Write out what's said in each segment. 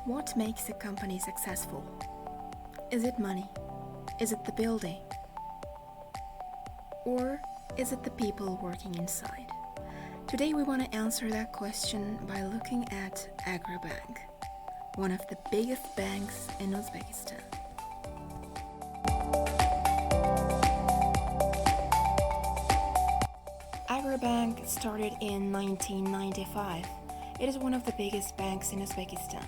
What makes a company successful? Is it money? Is it the building? Or is it the people working inside? Today we want to answer that question by looking at Agrobank, one of the biggest banks in Uzbekistan. Agrobank started in 1995. It is one of the biggest banks in Uzbekistan.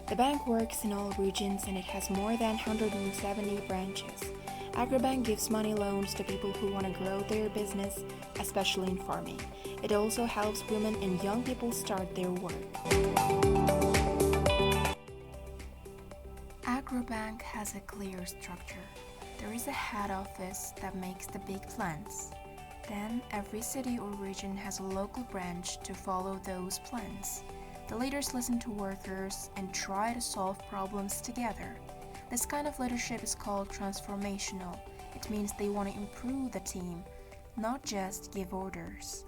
The bank works in all regions and it has more than 170 branches. Agrobank gives money loans to people who want to grow their business, especially in farming. It also helps women and young people start their work. Agrobank has a clear structure. There is a head office that makes the big plans. Then every city or region has a local branch to follow those plans. The leaders listen to workers and try to solve problems together. This kind of leadership is called transformational. It means they want to improve the team, not just give orders.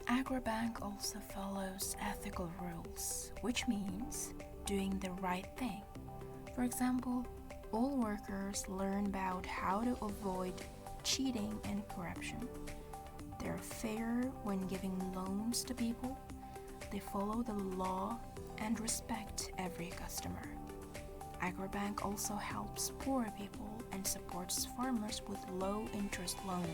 Agrobank also follows ethical rules, which means doing the right thing. For example, all workers learn about how to avoid cheating and corruption. They're fair when giving loans to people. They follow the law and respect every customer. Agrobank also helps poor people and supports farmers with low-interest loans.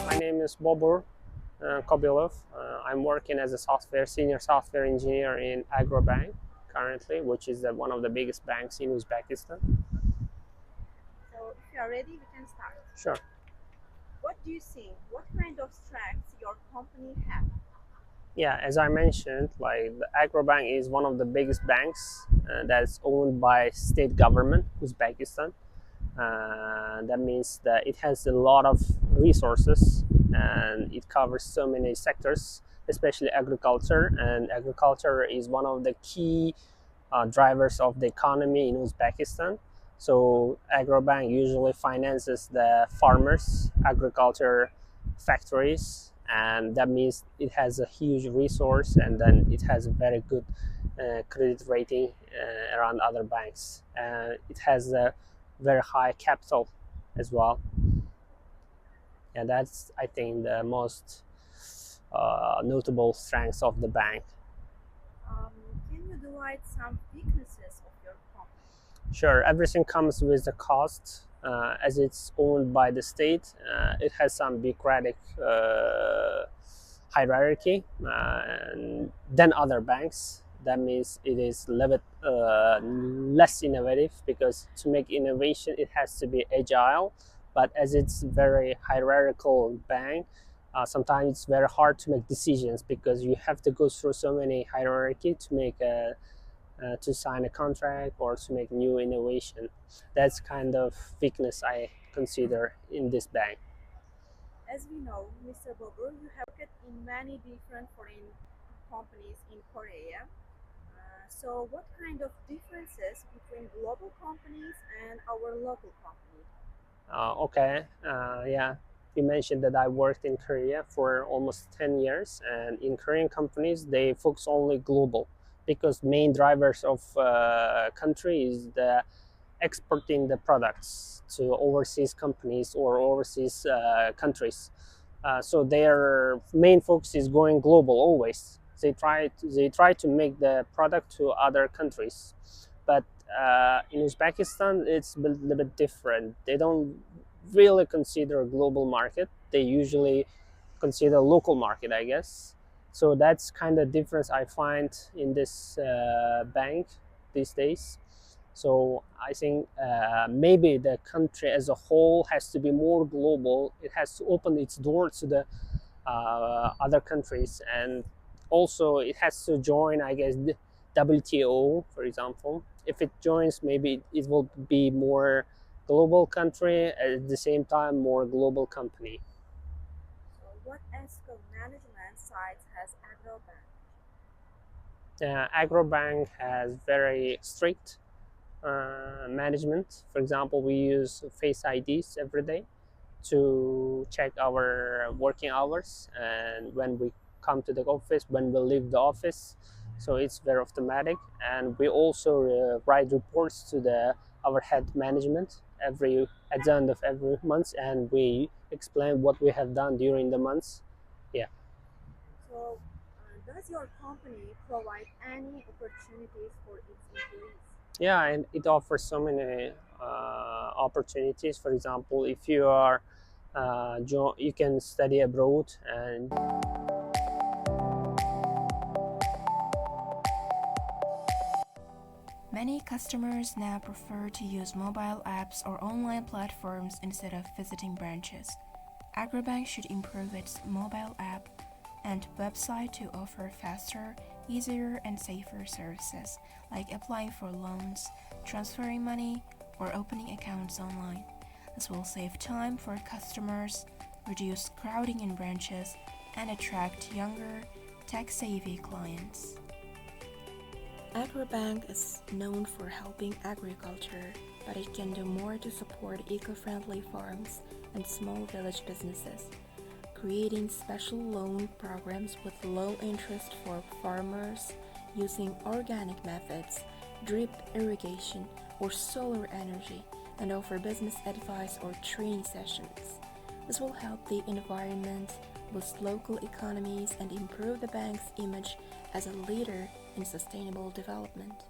My name is Bobur Kobilov. I'm working as a senior software engineer in Agrobank currently, which is one of the biggest banks in Uzbekistan. So if you are ready, we can start. Sure. What do you think? What kind of strengths your company have? Yeah, as I mentioned, the Agrobank is one of the biggest banks that's owned by state government, Uzbekistan. That means that it has a lot of resources and it covers so many sectors, especially agriculture. And agriculture is one of the key drivers of the economy in Uzbekistan. So Agrobank usually finances the farmers, agriculture factories, and that means it has a huge resource, and then it has a very good credit rating around other banks. It has a very high capital as well. And that's, I think, the most notable strengths of the bank. Can you divide some weaknesses of your company? Sure, everything comes with a cost. As it's owned by the state, it has some bureaucratic hierarchy than other banks. That means it is a little bit less innovative, because to make innovation, it has to be agile. But as it's very hierarchical bank, sometimes it's very hard to make decisions, because you have to go through so many hierarchy to make to sign a contract or to make new innovation. That's kind of weakness I consider in this bank. As we know, Mr. Bobur, you have worked in many different foreign companies in Korea. So what kind of differences between global companies and our local company? Okay, yeah. You mentioned that I worked in Korea for almost 10 years, and in Korean companies, they focus only global, because main drivers of country is the exporting the products to overseas companies or overseas countries. So their main focus is going global always. They try to make the product to other countries, but in Uzbekistan it's a little bit different. They don't really consider a global market. They usually consider local market, I guess. So that's kind of difference I find in this bank these days. So I think maybe the country as a whole has to be more global. It has to open its door to the other countries, and also it has to join, I guess, the WTO, for example. If it joins, maybe it will be more global country, at the same time more global company. So what ethical management sides has Agrobank? Agrobank has very strict management. For example, we use Face IDs every day. to check our working hours and when we come to the office, when we leave the office. So it's very automatic, and we also write reports to the our head management every at the end of every month, and we explain what we have done during the months. Yeah. So, does your company provide any opportunities for its employees? Yeah, and it offers so many opportunities. For example, if you are you can study abroad, and Many customers now prefer to use mobile apps or online platforms instead of visiting branches. Agrobank should improve its mobile app and website to offer faster, easier, and safer services like applying for loans, transferring money, or opening accounts online. This will save time for customers, reduce crowding in branches, and attract younger, tech-savvy clients. Agrobank is known for helping agriculture, but it can do more to support eco-friendly farms and small village businesses, creating special loan programs with low interest for farmers using organic methods, drip irrigation, or solar energy, and offer business advice or training sessions. This will help the environment, boost local economies, and improve the bank's image as a leader in sustainable development.